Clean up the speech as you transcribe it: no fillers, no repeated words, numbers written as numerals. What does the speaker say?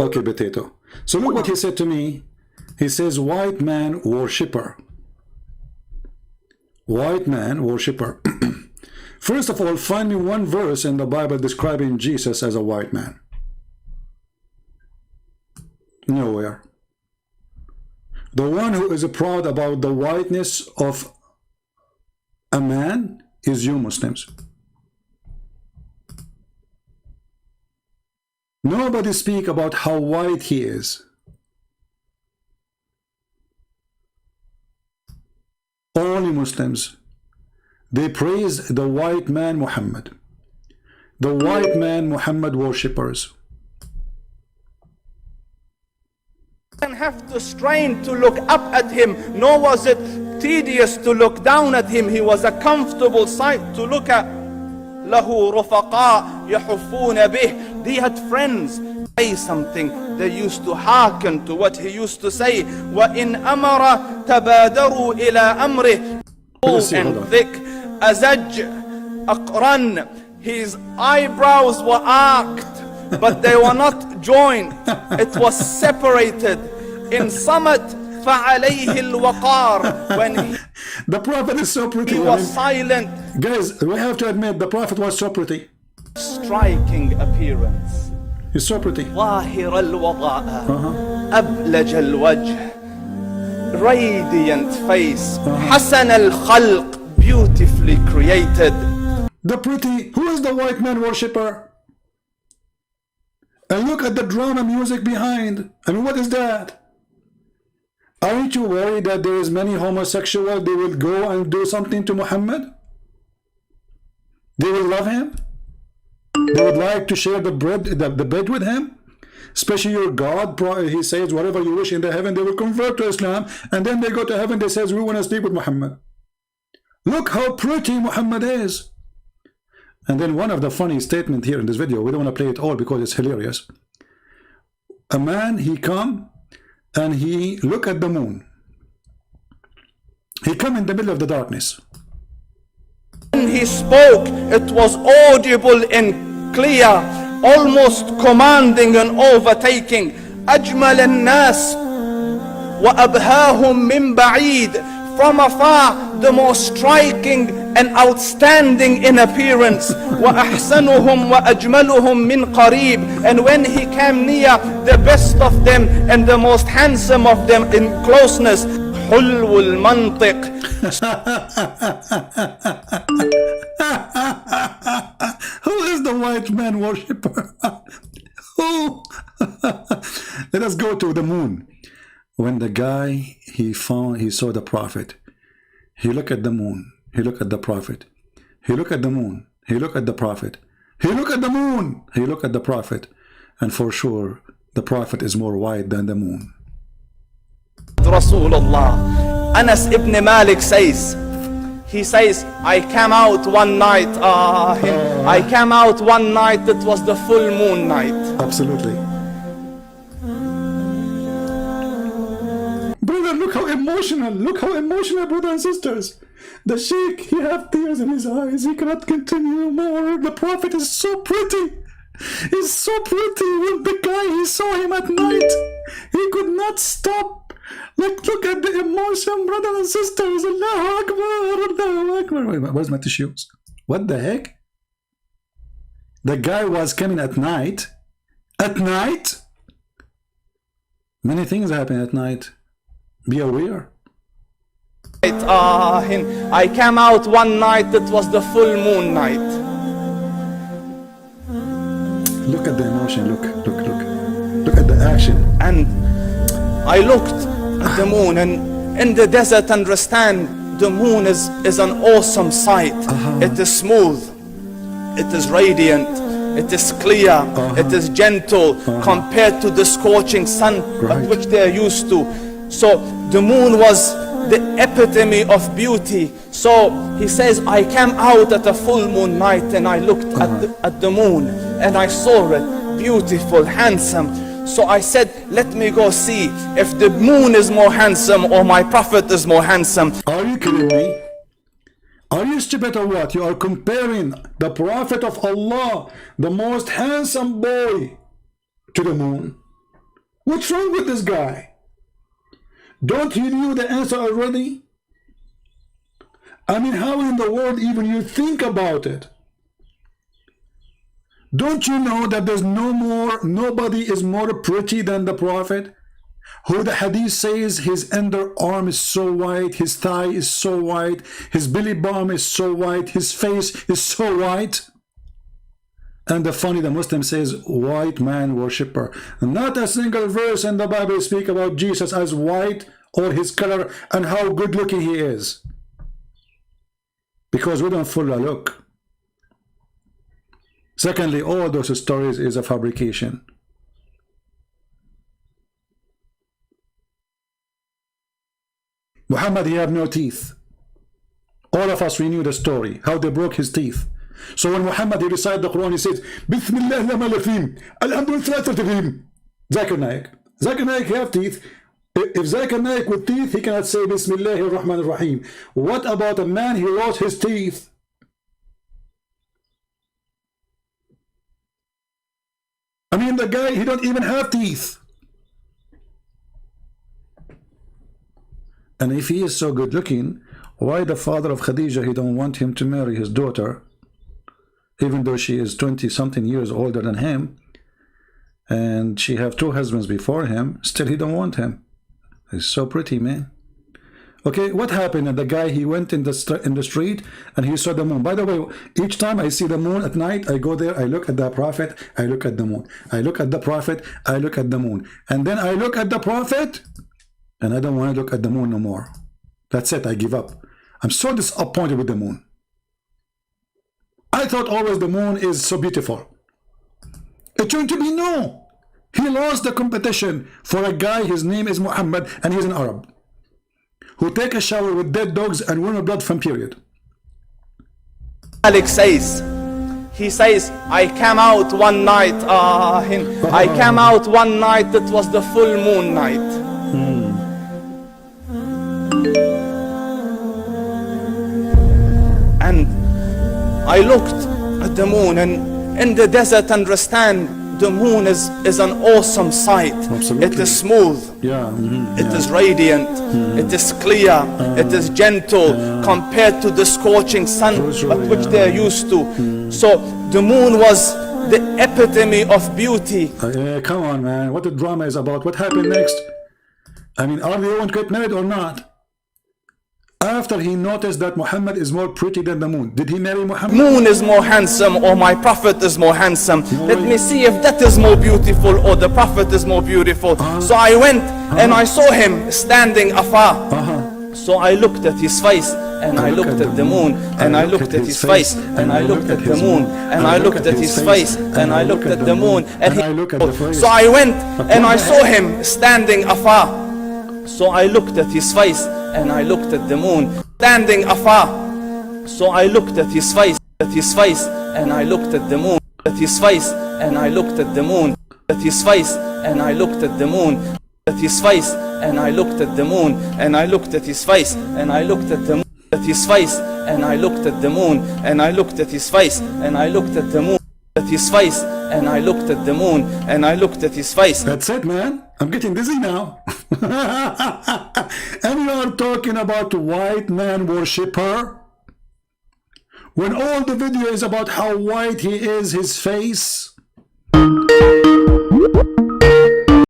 Okay, potato. So look what he said to me. He says, white man worshipper. White man worshipper. First of all, find me one verse in the Bible describing Jesus as a white man. Nowhere. The one who is proud about the whiteness of a man is you Muslims. Nobody speak about how white he is. Only Muslims. They praise the white man Muhammad. The white man Muhammad worshippers. Didn't have to strain to look up at him, nor was it tedious to look down at him. He was a comfortable sight to look at. له رفقاء يحفون به. They had friends. Say something, they used to hearken to what he used to say. وإن أمر تبادروا إلى أمره. And thick, أزج أقرن. His eyebrows were arched, but they were not joined. It was separated. In Somad فعليه الوقار. When the Prophet is so pretty. He was silent. Guys, we have to admit the Prophet was so pretty. Striking appearance. He's so pretty. ظاهر الوضاء. أبلج الوجه. Radiant face. حسن الخلق. Beautifully created. The pretty. Who is the white man worshipper? And look at the drama music behind. I mean, what is that? Aren't you worried that there is many homosexuals? They will go and do something to Muhammad? They will love him? They would like to share the bed with him? Especially your God, he says, whatever you wish in the heaven, they will convert to Islam. And then they go to heaven, they says, we want to sleep with Muhammad. Look how pretty Muhammad is. And then one of the funny statements here in this video, we don't want to play it all because it's hilarious. A man, he come and he look at the moon. He come in the middle of the darkness. When he spoke, it was audible and clear, almost commanding and overtaking. أجمل الناس وأبهاهم من بعيد. From afar, the most striking and outstanding in appearance. وأحسنهم وأجملهم من قريب. And when he came near, the best of them and the most handsome of them in closeness. حلو المنطق. Who is the white man worshipper? Who? Let us go to the moon. When the guy, he saw the Prophet. He looked at the moon. He looked at the Prophet. He looked at the moon. He looked at the Prophet. He looked at the moon. He looked at the Prophet. And for sure, the Prophet is more white than the moon. Rasulullah. Anas ibn Malik says, he says, I came out one night, I came out one night, it was the full moon night. Absolutely. Brother, look how emotional, brothers and sisters. The Sheikh, he have tears in his eyes, he cannot continue more. The Prophet is so pretty. He's so pretty. When the guy, he saw him at night, he could not stop. Like, look at the emotion, brothers and sisters. Allahu Akbar, Allahu Akbar. Wait, where's my tissues? What the heck? The guy was coming at night. At night? Many things happen at night. Be aware. I came out one night, it was the full moon night. Look at the emotion, look at the action. And I looked at the moon, and in the desert, understand, the moon is an awesome sight. It is smooth, it is radiant, it is clear, it is gentle compared to the scorching sun at which they are used to. So the moon was the epitome of beauty. So he says, I came out at a full moon night and I looked at the moon and I saw it, beautiful, handsome. So I said, let me go see if the moon is more handsome or my Prophet is more handsome. Are you kidding me? Are you stupid or what? You are comparing the Prophet of Allah, the most handsome boy, to the moon. What's wrong with this guy? Don't you know the answer already? I mean, how in the world even you think about it? Don't you know that there's nobody is more pretty than the Prophet? Who the hadith says his underarm is so white, his thigh is so white, his belly button is so white, his face is so white. And the Muslim says white man worshipper. Not a single verse in the Bible speak about Jesus as white or his color and how good looking he is. Because we don't follow a look. Secondly, all those stories is a fabrication. Muhammad, he had no teeth. All of us, we knew the story, how they broke his teeth. So when Muhammad, he recited the Quran, he says, Bismillah al-Malafim, Alhamdulillah, Zakir Naik. Zakir Naik, he have teeth. If Zakir Naik with teeth, he cannot say Bismillah ar-Rahman ar-Rahim. What about a man, he lost his teeth? I mean, the guy, he don't even have teeth. And if he is so good looking, why the father of Khadija, he don't want him to marry his daughter, even though she is 20-something years older than him, and she have 2 husbands before him, still he don't want him. He's so pretty, man. Okay, what happened? And the guy, he went in the street and he saw the moon. By the way, each time I see the moon at night, I go there, I look at the Prophet, I look at the moon. I look at the Prophet, I look at the moon. And then I look at the Prophet, and I don't want to look at the moon no more. That's it, I give up. I'm so disappointed with the moon. I thought always the moon is so beautiful. It turned to be no. He lost the competition for a guy, his name is Muhammad, and he's an Arab, who take a shower with dead dogs and run blood from period. Malik says, he says, I came out one night, I came out one night, it was the full moon night. And I looked at the moon, and in the desert, understand, the moon is an awesome sight. Absolutely. It is smooth. Yeah. It is radiant. It is clear. It is gentle compared to the scorching sun at which they are used to. So the moon was the epitome of beauty. Come on, man. What the drama is about? What happened next? I mean, are they going to get married or not? After he noticed that Muhammad is more pretty than the moon, did he marry Muhammad? Moon is more handsome, or my prophet is more handsome. Let me see if that is more beautiful, or the prophet is more beautiful. So I went and I saw him standing afar. So I looked at his face, and I looked at the moon, and I looked at his face, and I looked at the moon, and I looked at his face, and I looked at the moon, and so I went and I saw him standing afar. So I looked at his face, and I looked at the moon, standing afar. So I looked at his face, and I looked at the moon, at his face, and I looked at the moon, at his face, and I looked at the moon, at his face, and I looked at the moon, and I looked at his face, and I looked at the moon, at his face, and I looked at the moon, and I looked at his face, and I looked at the moon, at his face, and I looked at the moon, and I looked at his face. That's it, man. I'm getting dizzy now. And we are talking about white man worshipper, when all the video is about how white he is, his face.